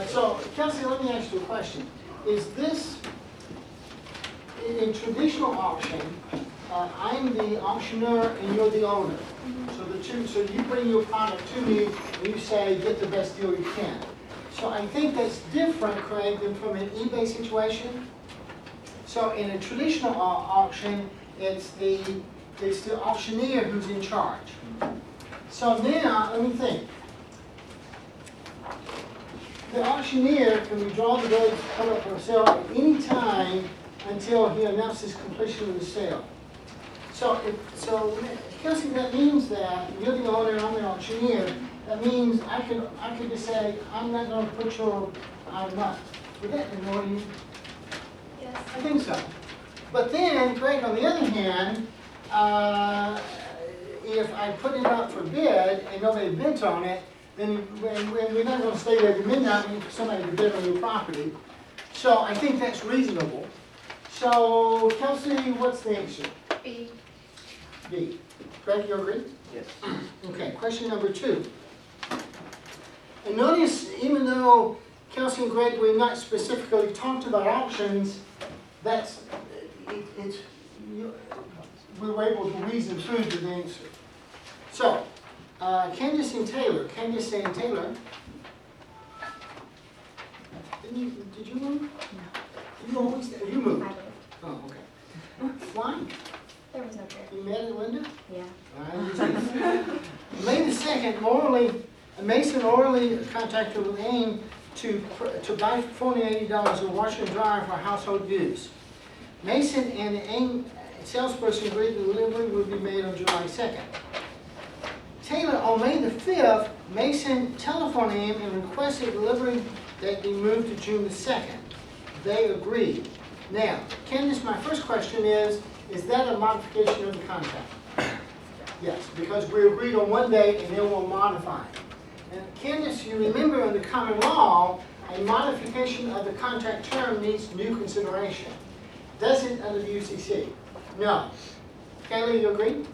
So, Kelsey, let me ask you a question. Is this, in traditional auction, I'm the auctioneer and you're the owner. So you bring your product to me and you say, get the best deal you can. So I think that's different, Craig, than from an eBay situation. So in a traditional auction, it's the auctioneer who's in charge. So now, let me think. The auctioneer can withdraw the goods, put up for sale at any time until he announces completion of the sale. So Kelsey, that means that you're the owner, I'm the auctioneer. That means I could just say, I'm not going to put your item up. Would that annoy you? Yes. I think so. But then, Greg, on the other hand, if I put it up for bid and nobody bids on it, then we're not going to stay there to midnight waiting for somebody to bid on your property. So I think that's reasonable. So, Kelsey, what's the answer? B. B. Craig, you agree? Yes. Okay, question number 2. And notice, even though Kelsey and Greg, we're not specifically talked about auctions, we were able to reason through the answer. So, Candace and Taylor. Candace and Taylor. Did you move? No. You always, you moved? Oh, okay. Why? There was no chair. You mad at Linda? Yeah. May the 2nd, Mason orally contacted Elaine to buy for $480 a washer and dryer for household use. Mason and the AIM salesperson agreed the delivery would be made on July 2nd. Taylor, on May the 5th, Mason telephoned AIM and requested delivery that be moved to June the 2nd. They agreed. Now, Candace, my first question is that a modification of the contract? Yes, because we agreed on one date and then we'll modify it. And Candace, you remember in the common law, a modification of the contract term needs new consideration. Does it under the UCC? No. Kaylee, you agree?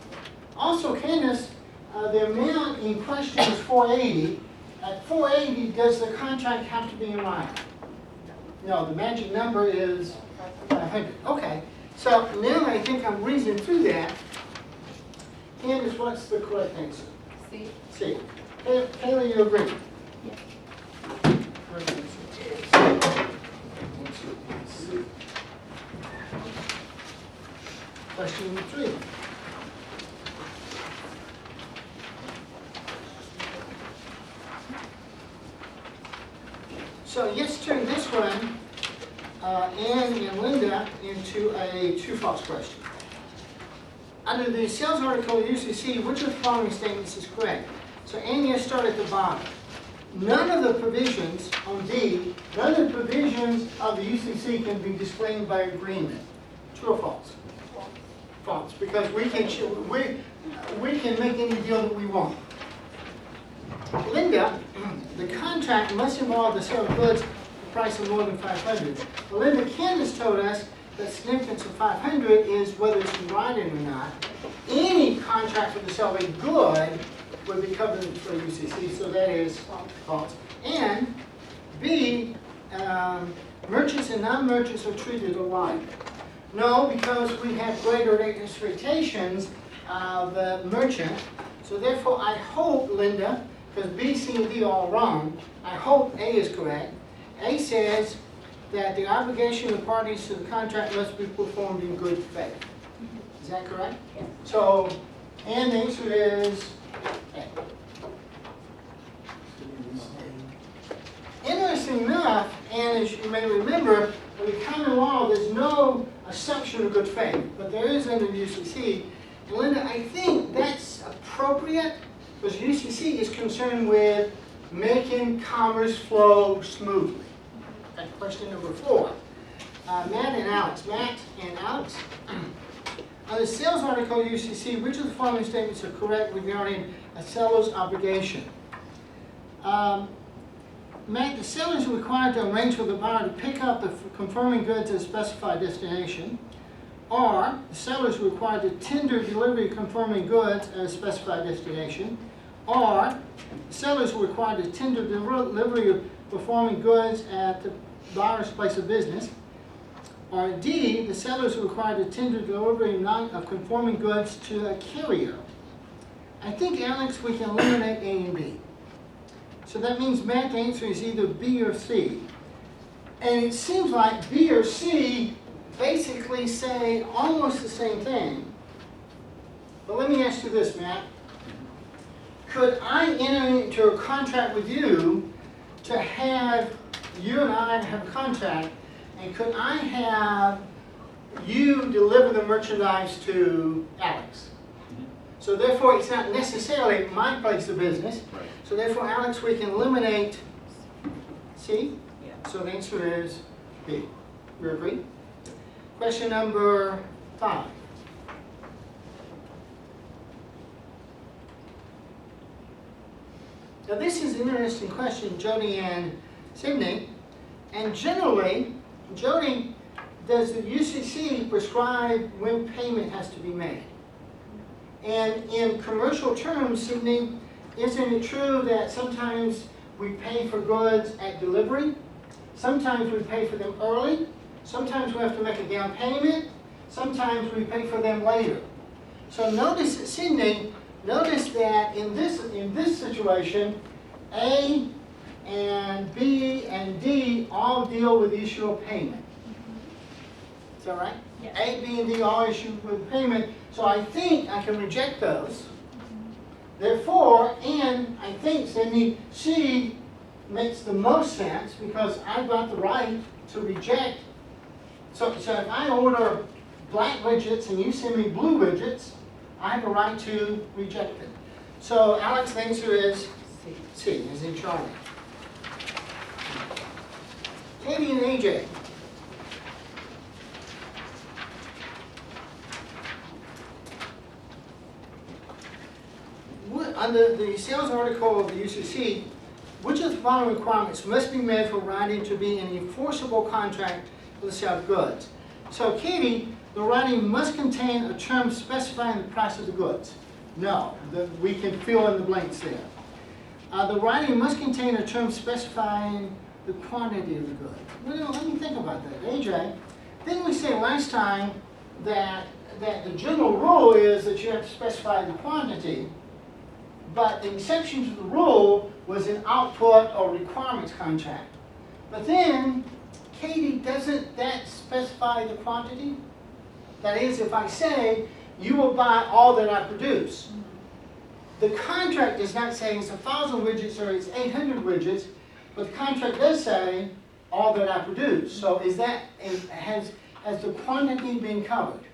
Also, Candace, the amount in question is $480. At $480, does the contract have to be in writing? No, the magic number is 500. Okay. So now I think I'm reasoning through that. Candace, what's the correct answer? C. C. Kaylee, you agree? Yes. Correct answer is C. Question number 3. So let's turn this one, Ann and Linda, into a true-false question. Under the sales article of UCC, which of the following statements is correct? So Ann, you start at the bottom. None of the provisions on D, none of the provisions of the UCC can be disclaimed by agreement. True or false? False, because we can make any deal that we want. Linda, the contract must involve the sale of goods at a price of more than $500. Well, Linda, Candace told us that significance of $500 is whether it's in writing or not. Any contract for the sale of a good would be covered for UCC, so that is false. And B, merchants and non-merchants are treated alike. No, because we have greater expectations of the merchant. So therefore, I hope, Linda, because B, C, and D are all wrong, I hope A is correct. A says that the obligation of parties to the contract must be performed in good faith. Is that correct? Yes. So, and the answer is A. Interesting enough, and as you may remember, in the common law, there's no assumption of good faith, but there is under the UCC. And Linda, I think that's appropriate because UCC is concerned with making commerce flow smoothly. Okay, question number 4. Matt and Alex. Matt and Alex. On the sales article UCC, which of the following statements are correct regarding a seller's obligation? Matt, the seller is required to arrange with the buyer to pick up the confirming goods at a specified destination, or the seller is required to tender delivery confirming goods at a specified destination, or sellers were required to tender delivery of performing goods at the buyer's place of business, or D, the sellers were required to tender delivery of conforming goods to a carrier. I think, Alex, we can eliminate A and B. So that means, Matt, the answer is either B or C. And it seems like B or C basically say almost the same thing. But let me ask you this, Matt. Could I enter into a contract with you to have you and I have a contract, and could I have you deliver the merchandise to Alex? So therefore, it's not necessarily my place of business. Right. So therefore, Alex, we can eliminate C. Yeah. So the answer is B. You agree? Question number 5. Now this is an interesting question, Jody and Sydney. And generally, Jody, does the UCC prescribe when payment has to be made? And in commercial terms, Sydney, isn't it true that sometimes we pay for goods at delivery? Sometimes we pay for them early. Sometimes we have to make a down payment. Sometimes we pay for them later. So notice, Sydney, notice that in this situation, A and B and D all deal with the issue of payment. Is that right? Yes. A, B, and D all issue with payment. So I think I can reject those. Therefore, and I think, Sydney, C makes the most sense because I've got the right to reject. So if I order black widgets and you send me blue widgets, I have a right to reject them. So Alex, the answer is C, as in Charlie. Katie and AJ. Under the sales article of the UCC, which of the following requirements must be met for writing to be an enforceable contract for the sale of goods? So Katie, the writing must contain a term specifying the price of the goods. No, we can fill in the blanks there. The writing must contain a term specifying the quantity of the goods. Well, let me think about that. AJ, didn't we say last time that the general rule is that you have to specify the quantity, but the exception to the rule was an output or requirements contract. But then, Katie, doesn't that specify the quantity? That is, if I say, you will buy all that I produce. The contract does not say it's 1,000 widgets or it's 800 widgets, but the contract does say all that I produce. So has the quantity been covered?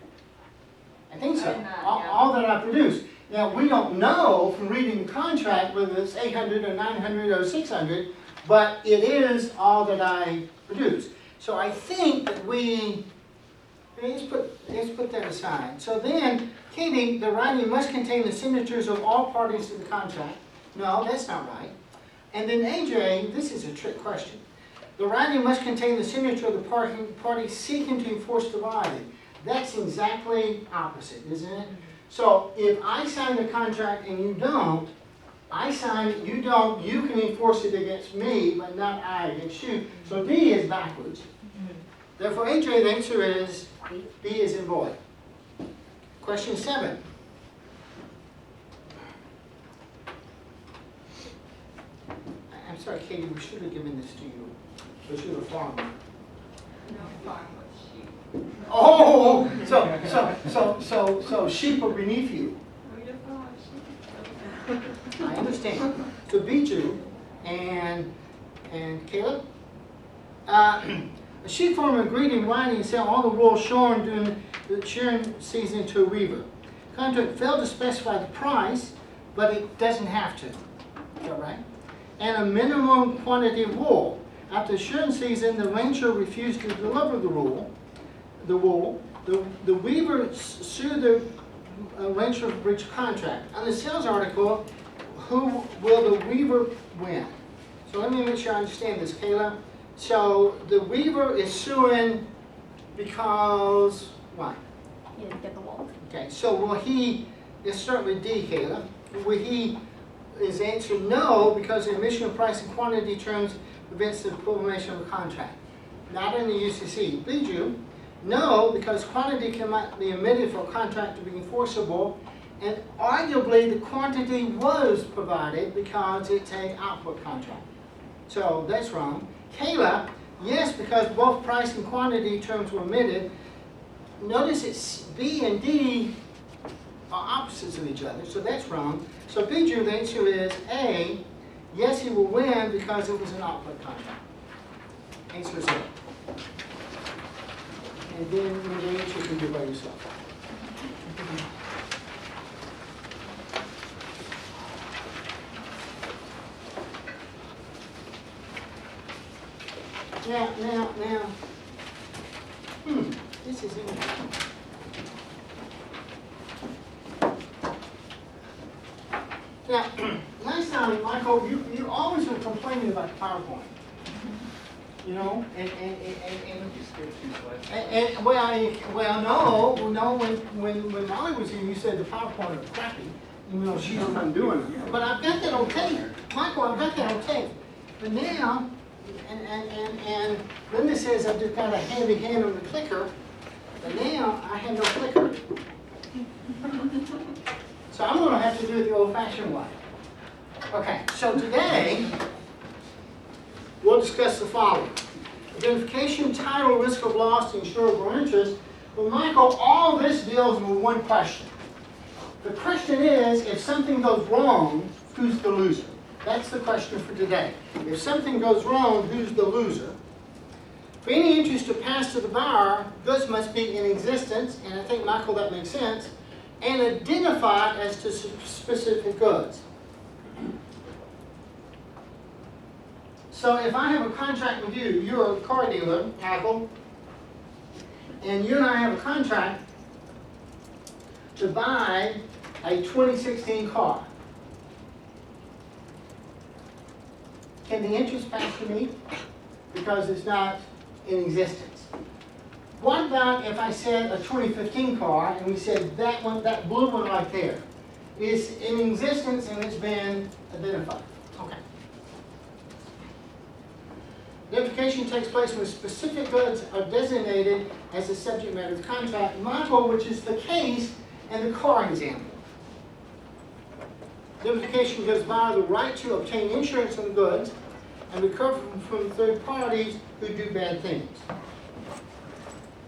I think so. All that I produce. Now, we don't know from reading the contract whether it's 800 or 900 or 600, but it is all that I produce. So I think that let's put that aside. So then, Katie, the writing must contain the signatures of all parties to the contract. No, that's not right. And then AJ, this is a trick question. The writing must contain the signature of the party seeking to enforce the writing. That's exactly opposite, isn't it? So if I sign the contract and you don't, I sign it, you don't, you can enforce it against me, but not I against you. So D is backwards. Therefore, AJ, the answer is B is in boy. Question 7. I'm sorry, Katie, we should have given this to you. We should have farmed. No, farm with sheep. Oh, so sheep are beneath you. We don't farm with sheep. I understand. So B2 and Caleb. A sheep farmer agreed in writing to sell all the wool shorn during the shearing season to a weaver. Contract failed to specify the price, but it doesn't have to. Is that right? And a minimum quantity of wool. After the shearing season, the rancher refused to deliver the wool. The weaver sued the rancher for breach of contract. On the sales article, who will the weaver win? So let me make sure I understand this, Kayla. So the weaver is suing because why? You didn't get the wool. Okay, so will he, let's start with D, Kayla. Will he is the answer no, because the omission of price and quantity terms prevents the formation of a contract. Not in the UCC. Bijou, no, because quantity cannot be omitted for a contract to be enforceable, and arguably the quantity was provided because it's an output contract. So that's wrong. Kayla, yes, because both price and quantity terms were omitted. Notice it's B and D are opposites of each other, so that's wrong. So Bijou, the answer is A, yes, he will win because it was an output contract. Answer is A. And then the answer you can do by yourself. Now. This is interesting. Now, last time, Michael, you always were complaining about the PowerPoint. You know, and well, no, when Molly was here, you said the PowerPoint was crappy, even though she's the one doing it. But I've got that on tape, Michael, I've got that on tape. But now, and Linda says I've just got a heavy hand on the clicker, but now I have no clicker. So I'm gonna have to do it the old-fashioned way. Okay, so today, we'll discuss the following. Identification, title, risk of loss, insurable interest. Well, Michael, all this deals with one question. The question is, if something goes wrong, who's the loser? That's the question for today. If something goes wrong, who's the loser? For any interest to pass to the buyer, goods must be in existence, and I think, Michael, that makes sense, and identified as to specific goods. So if I have a contract with you, you're a car dealer, Michael, and you and I have a contract to buy a 2016 car. Can the interest pass to me? Because it's not in existence. What about if I said a 2015 car, and we said that one, that blue one right there, is in existence and it's been identified? Okay. Identification takes place when specific goods are designated as the subject matter of the contract, Michael, which is the case in the car example. Identification gives buyer the right to obtain insurance on the goods and recover from third parties who do bad things.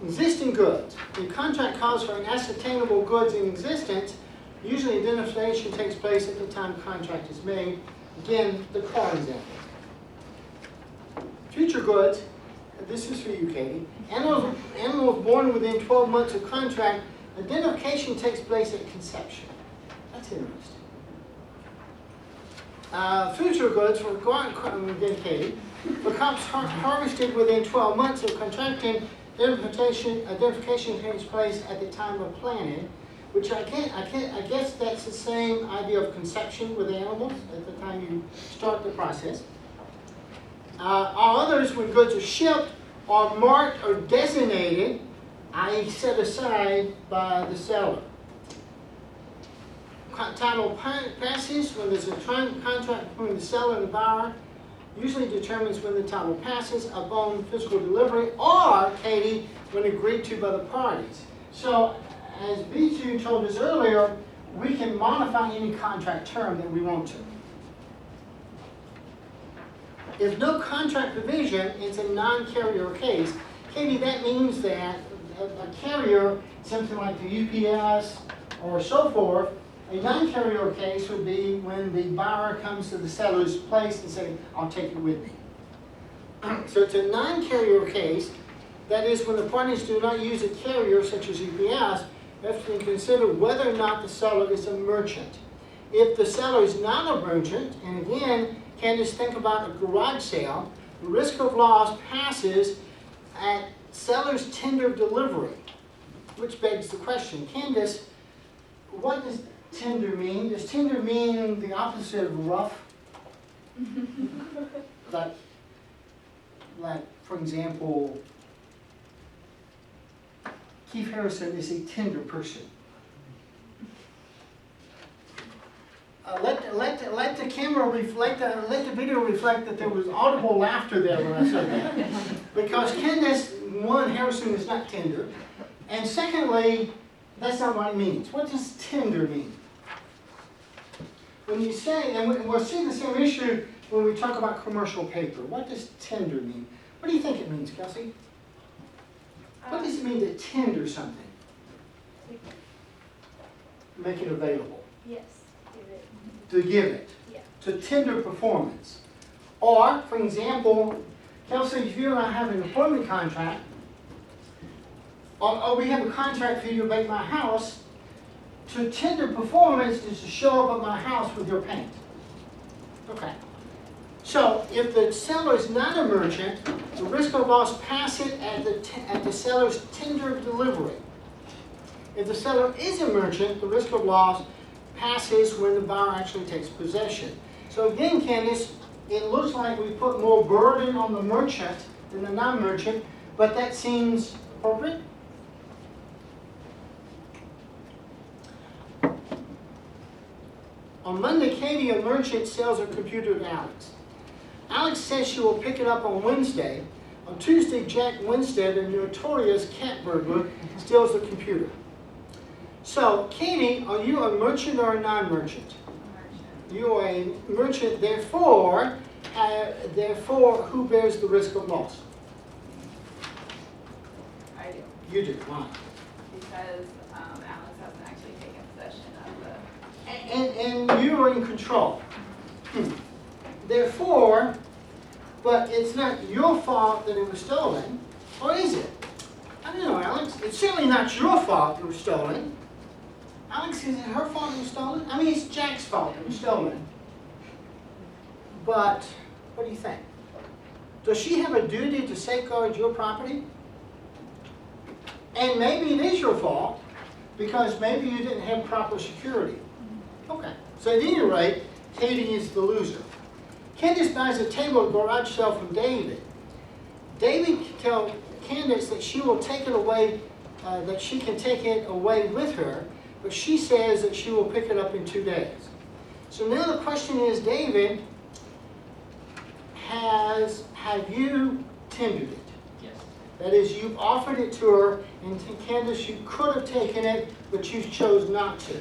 Existing goods. The contract calls for an ascertainable goods in existence. Usually identification takes place at the time the contract is made. Again, the car example. Future goods. This is for you, Katie. Animals born within 12 months of contract. Identification takes place at conception. That's interesting. Future goods for dedicated. For crops harvested within 12 months of contracting, identification takes place at the time of planting, which I guess that's the same idea of conception with animals at the time you start the process. All others, when goods are shipped, are marked or designated, i.e. set aside by the seller. Title passes when there's a contract between the seller and the buyer, usually determines when the title passes upon physical delivery, or, Katie, when agreed to by the parties. So, as B2 told us earlier, we can modify any contract term that we want to. If no contract provision, it's a non-carrier case. Katie, that means that a carrier, something like the UPS or so forth, a non-carrier case would be when the buyer comes to the seller's place and says, I'll take it with me. So it's a non-carrier case. That is, when the parties do not use a carrier such as UPS, you have to consider whether or not the seller is a merchant. If the seller is not a merchant, and again, Candace, think about a garage sale, the risk of loss passes at seller's tender of delivery, which begs the question, Candace, what does tender mean? Does tender mean the opposite of rough? like, for example, Keith Harrison is a tender person. let the camera reflect, let the video reflect that there was audible laughter there when I said that. Because Candace, one, Harrison is not tender. And secondly, that's not what it means. What does tender mean? When you say, and we'll see the same issue when we talk about commercial paper. What does tender mean? What do you think it means, Kelsey? What does it mean to tender something? Make it available. Yes, give it. To give it. Yeah. To tender performance. Or, for example, Kelsey, if you and I have an employment contract, or we have a contract for you to make my house, to tender performance is to show up at my house with your paint. Okay. So, if the seller is not a merchant, the risk of loss pass it at the seller's tender of delivery. If the seller is a merchant, the risk of loss passes when the buyer actually takes possession. So again, Candace, it looks like we put more burden on the merchant than the non-merchant, but that seems appropriate? On Monday, Katie, a merchant, sells her computer to Alex. Alex says she will pick it up on Wednesday. On Tuesday, Jack Winstead, a notorious cat burglar, steals the computer. So, Katie, are you a merchant or a non-merchant? You are a merchant, therefore, who bears the risk of loss? I do, You do. Why? because Alex hasn't actually taken possession of the. And you are in control. Therefore, but it's not your fault that it was stolen, or is it? I don't know, Alex. It's certainly not your fault it was stolen. Alex, is it her fault it was stolen? I mean, it's Jack's fault it was stolen. But, what do you think? Does she have a duty to safeguard your property? And maybe it is your fault, because maybe you didn't have proper security. Okay, so at any rate, Katie is the loser. Candace buys a table at a garage sale from David. David can tell Candace that she will take it away, that she can take it away with her, but she says that she will pick it up in 2 days. So now the question is, David, have you tendered it? Yes. That is, you've offered it to her, and to Candace, you could have taken it, but you chose not to.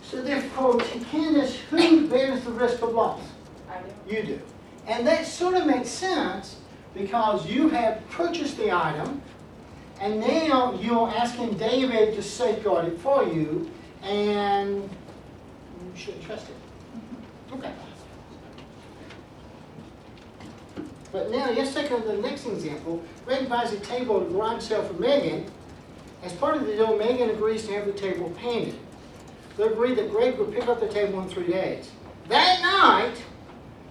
So therefore, to Candace, who bears the risk of loss? I do. You do. And that sort of makes sense, because you have purchased the item, and now you're asking David to safeguard it for you, and you should trust it. Okay. But now, let's take the next example. Greg buys a table at a garage sale for Megan. As part of the deal, Megan agrees to have the table painted. They agree that Greg would pick up the table in 3 days. That night,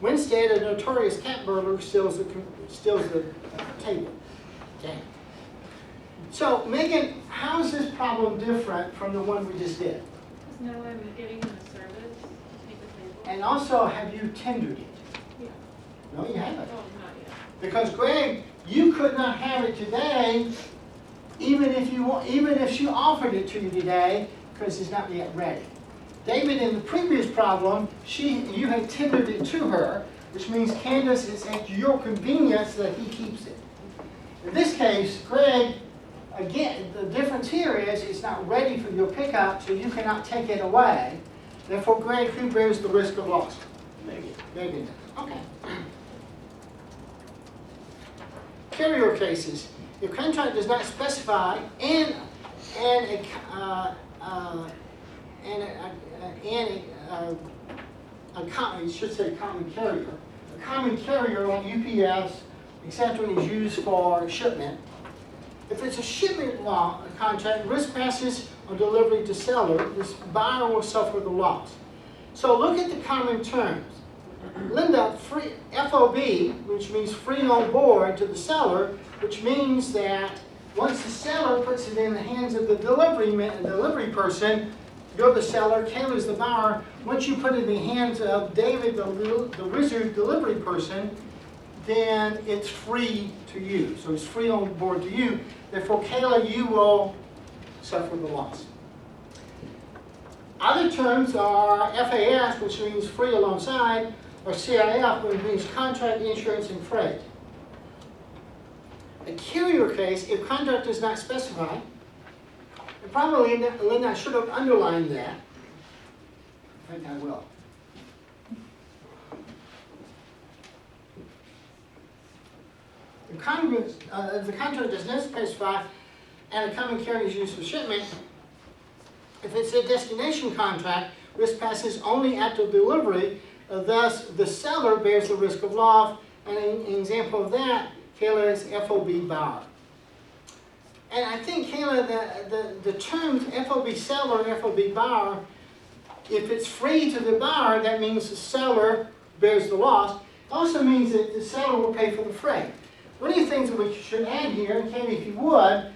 Winstead, a notorious cat burglar, steals the table. Okay. So, Megan, how is this problem different from the one we just did? There's no way of getting in a service to take the table. And also, have you tendered it? Yeah. No, you haven't. Oh, not yet. Because Greg, you could not have it today, even if she offered it to you today, because it's not yet ready. David, in the previous problem, you had tendered it to her, which means Candace is at your convenience that he keeps it. In this case, Greg, again, the difference here is it's not ready for your pickup, so you cannot take it away. Therefore, Greg, who bears the risk of loss? Megan does. Okay. Carrier cases. Your contract does not specify it should say common carrier. A common carrier on UPS, etc., is used for shipment. If it's a shipment contract, risk passes on delivery to seller. This buyer will suffer the loss. So look at the common terms. Linda, FOB, which means free on board, to the seller, which means that once the seller puts it in the hands of the delivery person, you're the seller, Kayla's the buyer. Once you put it in the hands of David, the wizard delivery person, then it's free to you. So it's free on board to you. Therefore, Kayla, you will suffer the loss. Other terms are FAS, which means free alongside, or CIF, which means contract, insurance, and freight. A carrier case, if contract does not specify, and probably Linda should have underlined that. I think I will. The contract does not specify and a common carrier's use of shipment. If it's a destination contract, risk passes only after delivery, thus the seller bears the risk of loss. And an example of that, Kayla, is FOB buyer. And I think, Kayla, the terms FOB seller and FOB buyer, if it's free to the buyer, that means the seller bears the loss. It also means that the seller will pay for the freight. One of the things that we should add here, Katie, if you would,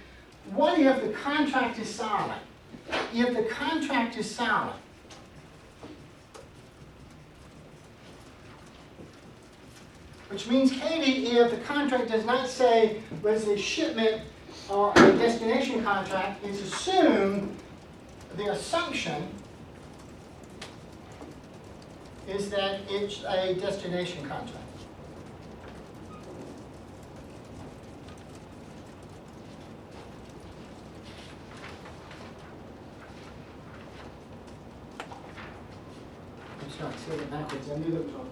what if the contract is silent? If the contract is silent, which means, Katie, if the contract does not say whether it's a shipment or a destination contract, it's assumed, the assumption is that it's a destination contract. Sorry, say it backwards. I knew that was wrong.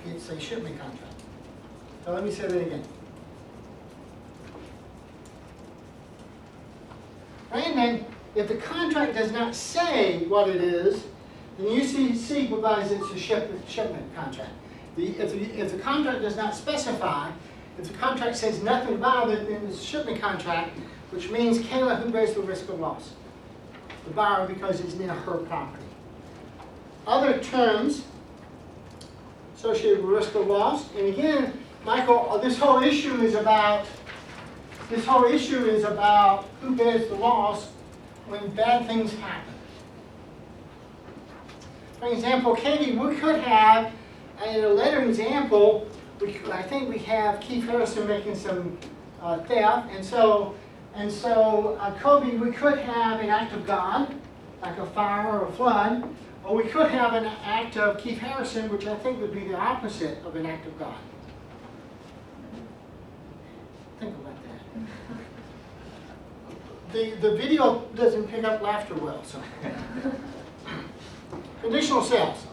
It's a shipment contract. So let me say that again. Brandon, if the contract does not say what it is, then UCC provides it's a shipment contract. If the contract does not specify, if the contract says nothing about it, then it's a shipment contract, which means Kayla, who bears the risk of loss? The buyer, because it's near her property. Other terms associated with risk of loss, and again, Michael, this whole issue is about who bears the loss when bad things happen. For example, Katie, we could have, in a later example, I think we have Keith Harrison making some theft, and so Kobe, we could have an act of God, like a fire or a flood. Or we could have an act of Keith Harrison, which I think would be the opposite of an act of God. Think about that. The video doesn't pick up laughter well, so. Conditional sales.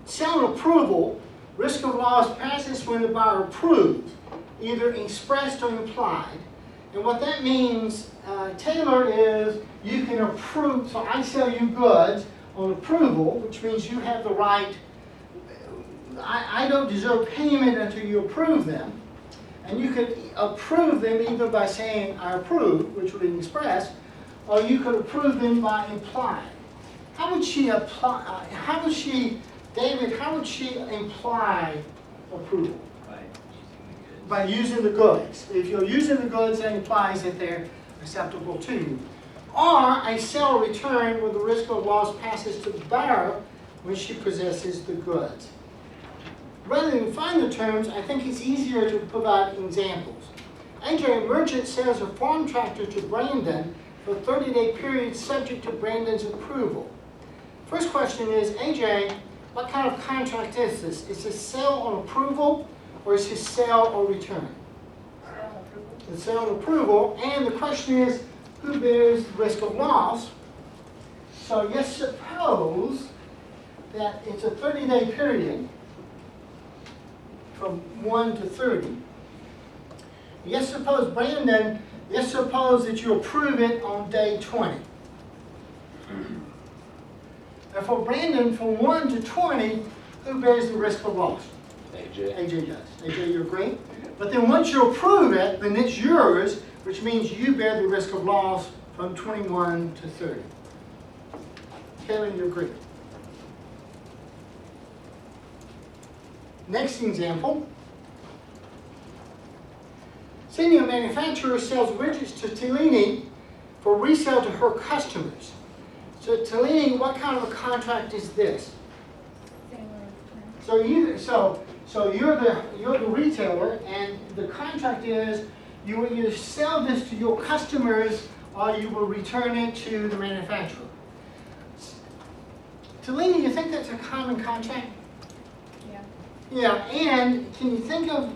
Sale approval, risk of loss passes when the buyer approves, either expressed or implied. And what that means, Taylor, is you can approve, so I sell you goods on approval, which means you have the right, I don't deserve payment until you approve them. And you could approve them either by saying I approve, which would be expressed, or you could approve them by implying. How would she apply, David, how would she imply approval? By using the goods. If you're using the goods, that implies that they're acceptable to you. Or a sale or return where the risk of loss passes to the buyer when she possesses the goods. Rather than find the terms, I think it's easier to provide examples. AJ, a merchant sells a farm tractor to Brandon for a 30-day period subject to Brandon's approval. First question is, AJ, what kind of contract is this? Is it sale on approval, or is it sale or return? It's sale on approval, and the question is, who bears the risk of loss? So let's suppose that it's a 30-day period from 1 to 30. Let's suppose, Brandon, let's suppose that you approve it on day 20. And for Brandon, from 1 to 20, who bears the risk of loss? AJ. AJ does. AJ, you agree? But then once you approve it, then it's yours, which means you bear the risk of loss from 21 to 30. Kevin, you agree? Next example. Senior manufacturer sells widgets to Tellini for resale to her customers. So Tellini, what kind of a contract is this? So you're the retailer, and the contract is you sell this to your customers or you will return it to the manufacturer. Talini, you think that's a common contract? Yeah. Yeah, and can you think of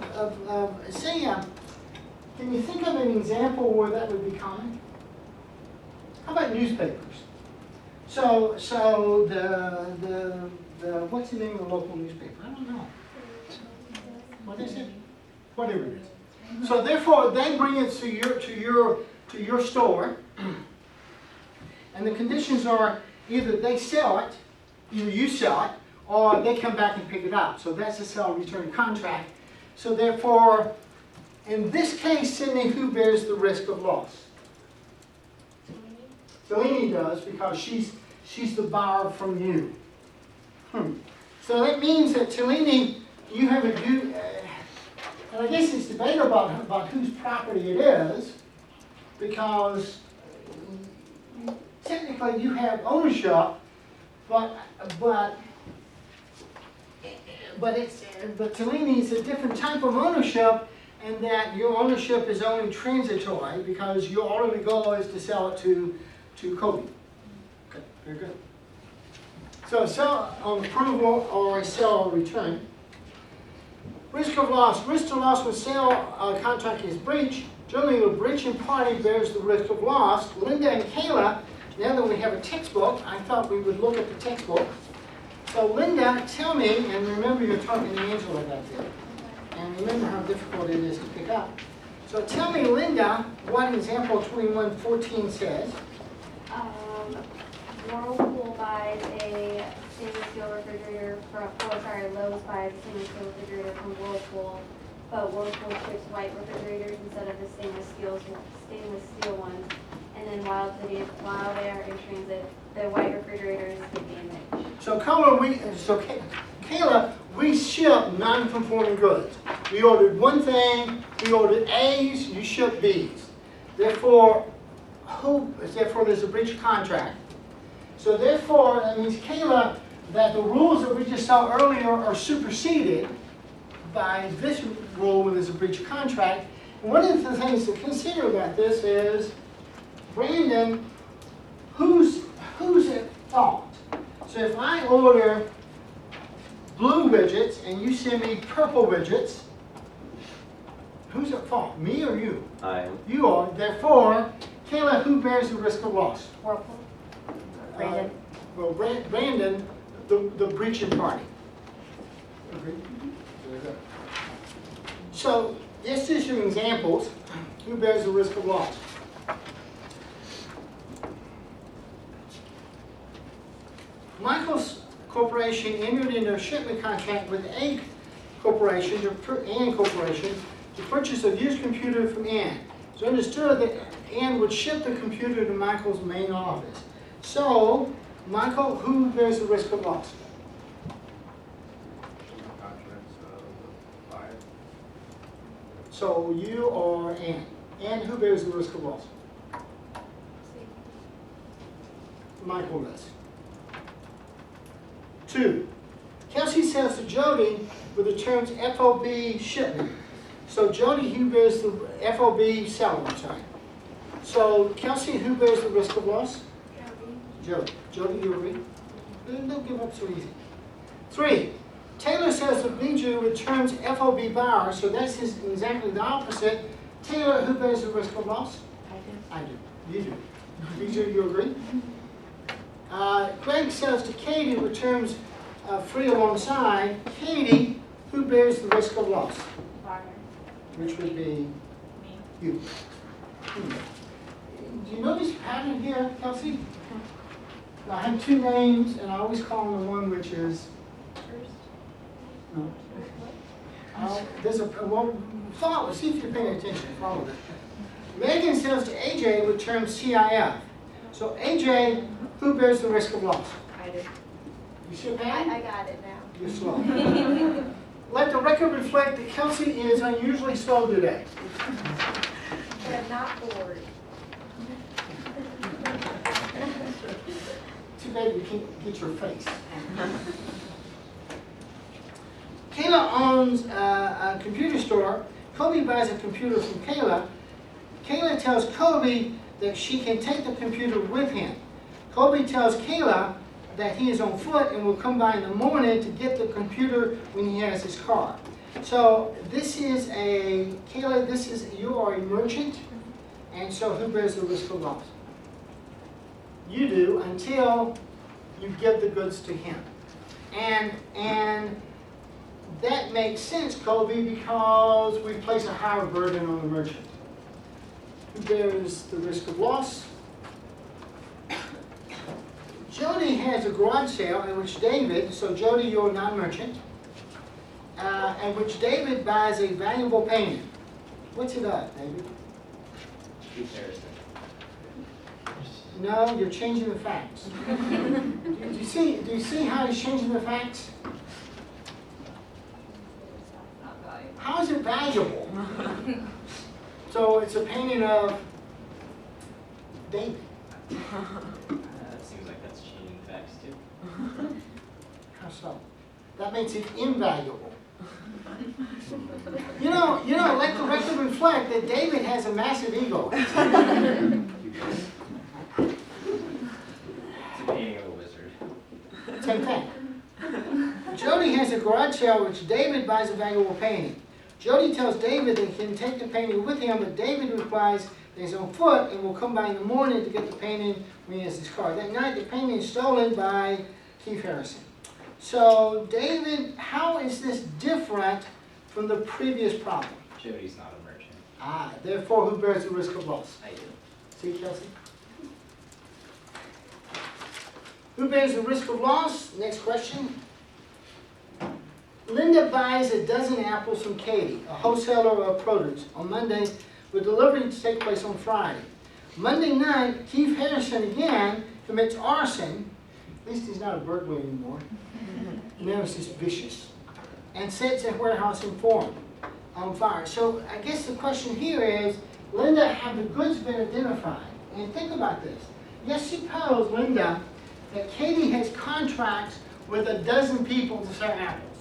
can you think of an example where that would be common? How about newspapers? So the what's the name of the local newspaper? I don't know. What is it? Whatever it is. So therefore, they bring it to your store, and the conditions are either they sell it, either you sell it, or they come back and pick it up. So that's a sell return contract. So therefore, in this case, Sydney, who bears the risk of loss? Delaney does, because she's the buyer from you. So that means that Talini, you have a due, and I guess it's debatable about whose property it is, because technically you have ownership, but Talini is a different type of ownership, and that your ownership is only transitory because your ultimate goal is to sell it to Kobe. Okay, very good. So sell on approval or a sell or return. Risk of loss. Risk of loss when sale contract is breached. Generally, the breaching party bears the risk of loss. Linda and Kayla, now that we have a textbook, I thought we would look at the textbook. So Linda, tell me, and remember you're talking to Angela back there, and remember how difficult it is to pick up. So tell me, Linda, what example 2114 says. Whirlpool buys a stainless steel refrigerator Lowe's buys a stainless steel refrigerator from Whirlpool, but Whirlpool ships white refrigerators instead of the stainless steel ones. And then while they are in transit, the white refrigerators get damaged. So Kayla, we ship non-conforming goods. We ordered one thing, we ordered A's, you ship B's. Therefore, there's a breach of contract. So therefore, that means, Kayla, that the rules that we just saw earlier are superseded by this rule when there's a breach of contract. And one of the things to consider about this is, Brandon, who's at fault? So if I order blue widgets and you send me purple widgets, who's at fault? Me or you? I am. You are. Therefore, Kayla, who bears the risk of loss? Whirlpool. Brandon. Well, Brandon, the breaching party. Agreed? Very good. So, this is some examples. Who bears the risk of loss? Michael's Corporation entered into a shipment contract with A Corporation, Ann Corporation, to purchase a used computer from Ann. So understood that Ann would ship the computer to Michael's main office. So, Michael, who bears the risk of loss? So you or Ann. Ann, who bears the risk of loss? Michael does. 2. Kelsey sells to Jody with the terms FOB shipment. So Jody, who bears the FOB settlement time. So Kelsey, who bears the risk of loss? Jody. Jody, you agree? Don't give up so easy. 3. Taylor says that Bijou returns FOB buyer, so that's exactly the opposite. Taylor, who bears the risk of loss? I do. You do. Bijou, you agree? Greg says to Katie, returns free alongside. Katie, who bears the risk of loss? Buyer. Which would be Me. you. Do you notice a pattern here, Kelsey? I have 2 names, and I always call them the one which is. No. There's follow. See if you're paying attention. Follow that. Megan says to AJ, returns CIF. So AJ, who bears the risk of loss? I do. You see a I pattern? got it now. You're slow. Let the record reflect that Kelsey is unusually slow today. But I'm not bored. Too bad you can't get your face. Kayla owns a computer store. Kobe buys a computer from Kayla. Kayla tells Kobe that she can take the computer with him. Kobe tells Kayla that he is on foot and will come by in the morning to get the computer when he has his car. So this is Kayla, you are a merchant, and so who bears the risk of loss? You do, until you give the goods to him. And that makes sense, Kobe, because we place a higher burden on the merchant. Who bears the risk of loss? Jody has a garage sale in which David, so Jody, you're a non-merchant, in which David buys a valuable painting. What's it of, David? Comparison. No, you're changing the facts. Do you see how he's changing the facts? Not valuable. How is it valuable? So it's a painting of David. Seems like that's changing facts too. How so? That makes it invaluable. You know, let the record reflect that David has a massive ego. It's a painting of a wizard. Same thing. Jody has a garage sale which David buys a valuable painting. Jody tells David that he can take the painting with him, but David replies that he's on foot and will come by in the morning to get the painting when he has his car. That night, the painting is stolen by Keith Harrison. So, David, how is this different from the previous problem? Jody's not a merchant. Therefore, who bears the risk of loss? I do. See, Kelsey? Who bears the risk of loss? Next question. Linda buys a dozen apples from Katie, a wholesaler of produce, on Monday, with delivery to take place on Friday. Monday night, Keith Harrison again commits arson. At least he's not a burglar anymore. Now he's just vicious. And sets a warehouse on fire. So I guess the question here is, Linda, have the goods been identified? And think about this. Let's suppose, Linda, that Katie has contracts with a dozen people to sell apples.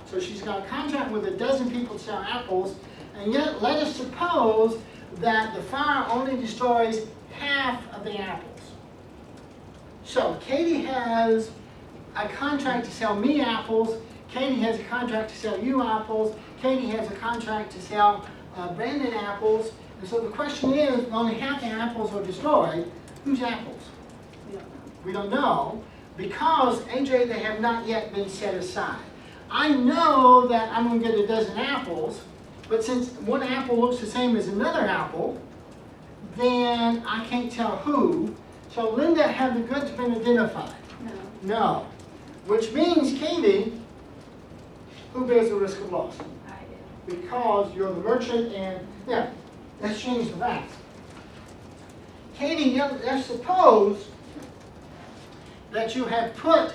So she's got a contract with a dozen people to sell apples, and yet let us suppose that the fire only destroys half of the apples. So Katie has a contract to sell me apples, Katie has a contract to sell you apples, Katie has a contract to sell Brandon apples, and so the question is, only half the apples are destroyed, whose apples? We don't know, because, AJ, they have not yet been set aside. I know that I'm going to get a dozen apples, but since one apple looks the same as another apple, then I can't tell who. So Linda, have the goods been identified? No. No. Which means, Katie, who bears the risk of loss? I do. Because you're the merchant and, yeah, let's change the facts. Katie, let's suppose that you have put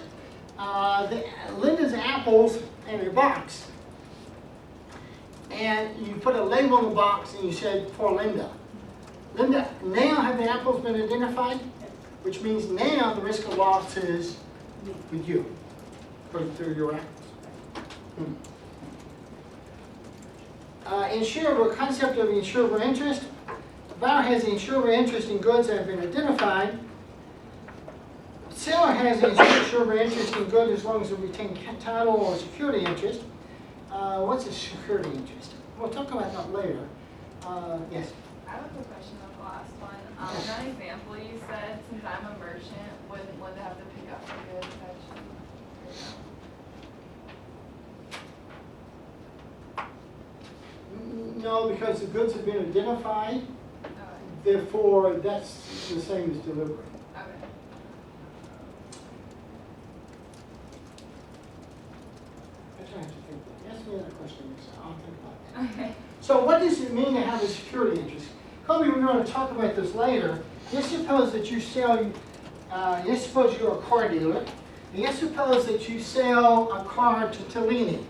Linda's apples in a box, and you put a label in the box and you said, for Linda. Linda, now have the apples been identified? Which means now the risk of loss is with you, through your apples. Insurable, concept of insurable interest. The buyer has the insurable interest in goods that have been identified. Seller has the insurable interest in goods as long as they retain title or security interest. What's a security interest? We'll talk about that later. Yes? I have a quick question on the last one. In that example, you said, since I'm a merchant, wouldn't Linda have to pick up the goods actually? No, because the goods have been identified, Okay. therefore that's the same as delivery. Okay. Actually, I have to think. Ask me another question, next time. I'll think about that. Okay. So what does it mean to have a security interest? Kobe, we're going to talk about this later. Let's suppose that you sell, let's suppose you're a car dealer, and let's suppose that you sell a car to Tellini.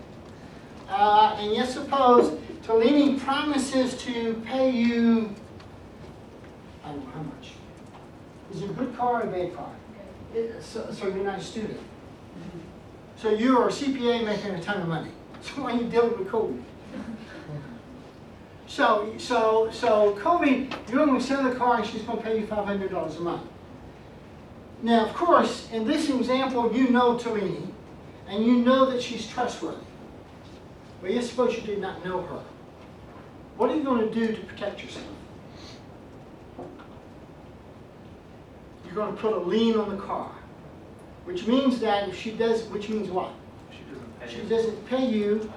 And let's suppose Tellini promises to pay you, I don't know how much. Is it a good car or a bad car? So you're not a student. So you're a CPA making a ton of money. So why are you dealing with Kobe? So Kobe, you're going to sell the car and she's going to pay you $500 a month. Now, of course, in this example, you know Tolini, and you know that she's trustworthy. But let's suppose you did not know her. What are you going to do to protect yourself? You're going to put a lien on the car, which means that if she does, which means what? She doesn't pay. She doesn't pay you,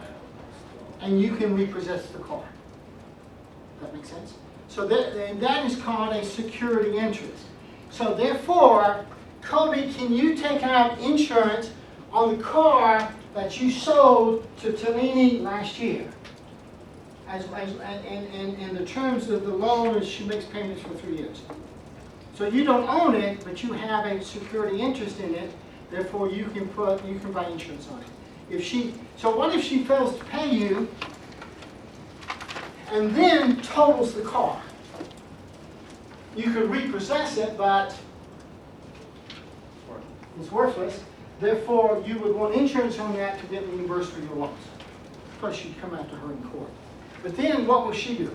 and you can repossess the car. That makes sense? So that is called a security interest. So therefore, Kobe, can you take out insurance on the car that you sold to Tolini last year? In the terms of the loan is she makes payments for 3 years. So you don't own it, but you have a security interest in it. Therefore, you can buy insurance on it. So what if she fails to pay you and then totals the car? You could repossess it, but it's worthless. Therefore, you would want insurance on that to get reimbursed for your loss. Plus, you'd come after her in court. But then, what will she do?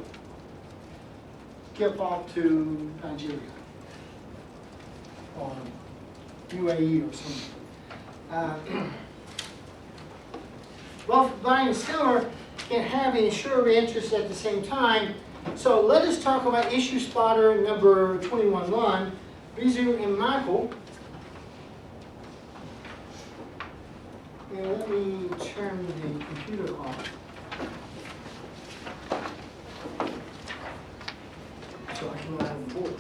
Get off to Nigeria or UAE or something. Both buyer and seller can have an insured interest at the same time. So let us talk about issue spotter number 21.1, Bizu and Michael. And let me turn the computer off. So I can go out on the board.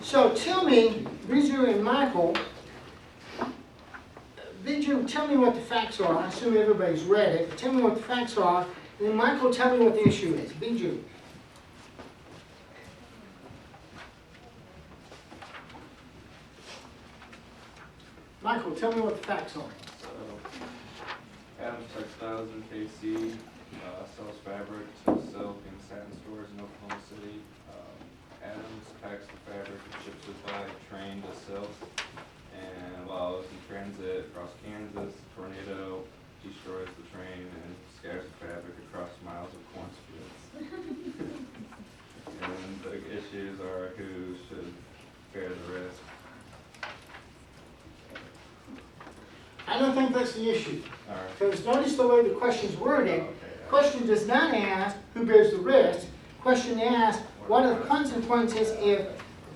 So tell me, Bizu and Michael, Bizu, tell me what the facts are. I assume everybody's read it, but tell me what the facts are. And then Michael, tell me what the issue is. Bizu. Michael, tell me what the facts are. So, Adams Textiles in KC sells fabric to silk and satin stores in Oklahoma City. Adams packs the fabric and ships it by train to silk. And while it's in transit across Kansas, a tornado destroys the train and scatters the fabric across miles of cornfields. And the issues are who should bear the risk. I don't think that's the issue. All right. Because notice the way the question's worded. Okay. Question does not ask who bears the risk. Question asks what are the consequences if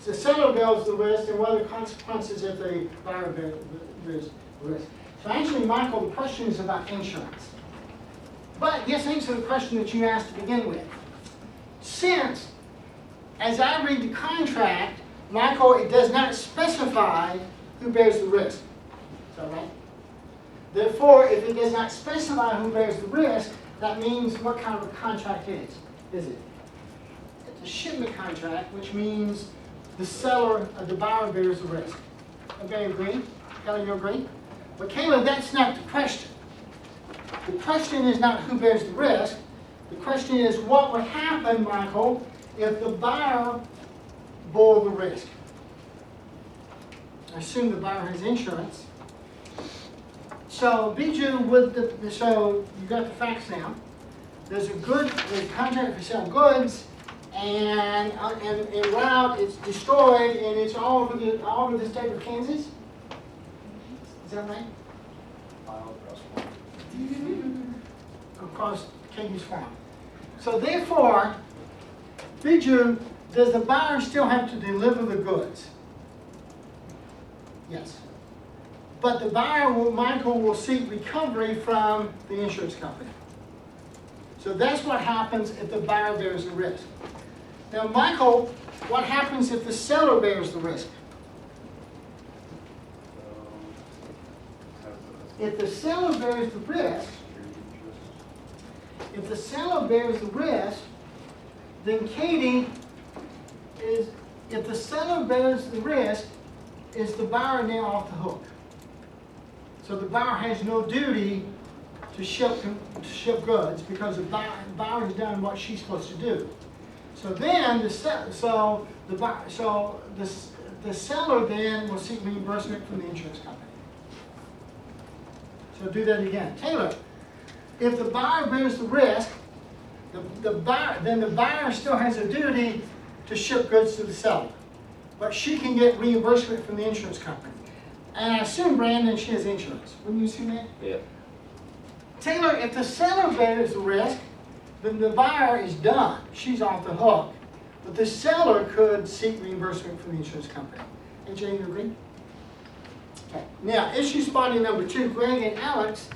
the seller bears the risk, and what are the consequences if the buyer bears the risk. So actually, Michael, the question is about insurance. But let's answer the question that you asked to begin with. Since, as I read the contract, Michael, it does not specify who bears the risk. Is that right? Therefore, if it does not specify who bears the risk, that means what kind of a contract is it? It's a shipment contract, which means the seller, the buyer bears the risk. Okay, agree? Kelly, you agree? But Kayla, that's not the question. The question is not who bears the risk. The question is what would happen, Michael, if the buyer bore the risk? I assume the buyer has insurance. So, Bizu, so you got the facts now. There's a contract for sale goods, and en route it's destroyed, and it's all over the state of Kansas. Is that right? Across Katie's farm. So therefore, Bizu, does the buyer still have to deliver the goods? Yes. But the buyer, Michael, will seek recovery from the insurance company. So that's what happens if the buyer bears the risk. Now, Michael, what happens if the seller bears the risk? If the seller bears the risk, then Katie if the seller bears the risk, is the buyer now off the hook? So the buyer has no duty to ship goods because the buyer has done what she's supposed to do. So then the the seller then will seek reimbursement from the insurance company. So do that again. Taylor, if the buyer bears the risk, then the buyer still has a duty to ship goods to the seller. But she can get reimbursement from the insurance company. And I assume, Brandon, she has insurance. Wouldn't you assume that? Yeah. Taylor, if the seller bears the risk, then the buyer is done. She's off the hook. But the seller could seek reimbursement from the insurance company. And Jane, you agree? Okay. Now, issue spotting number 2, Greg and Alex